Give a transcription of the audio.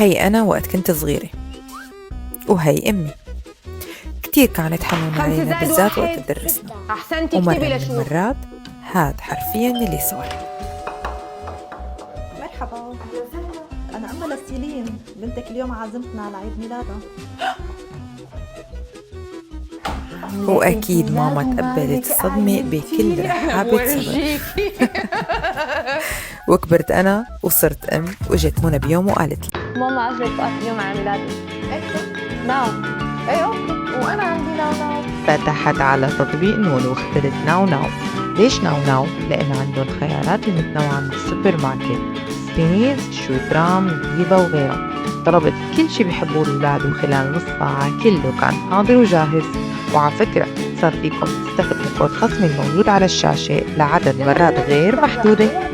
هي أنا وقت كنت صغيرة، وهي أمي كتير كانت حنونة علينا بالذات وقت تدرسنا. أحسنتي ومرة اكتبي من لشوف. المرات هاد حرفيا اللي صار. مرحبا، أنا أمل السيلين، بنتك اليوم عازمتنا على عيد ميلادها. وأكيد ماما تقبلت الصدمة بكل رحابة صدر. وكبرت أنا وصرت أم، وجت منى بيوم وقالت لي ماما عزمت وقت اليوم على ميلادي. نعم. ايه اوكي، وانا عندي ناو. فتحت على تطبيق نون واخترت ناو ناو. ليش ناو ناو؟ لأن عندهم خيارات متنوعة من السوبر ماركت، سبينيز، شويبرام، ديفا وغيرها. طلبت كل شي بيحبوه الأولاد، وخلال نص ساعة كله كان حاضر وجاهز. وعلى فكرة صار فيكم تستخدموا كود خصم الموجود على الشاشة لعدد مرات غير محدودة.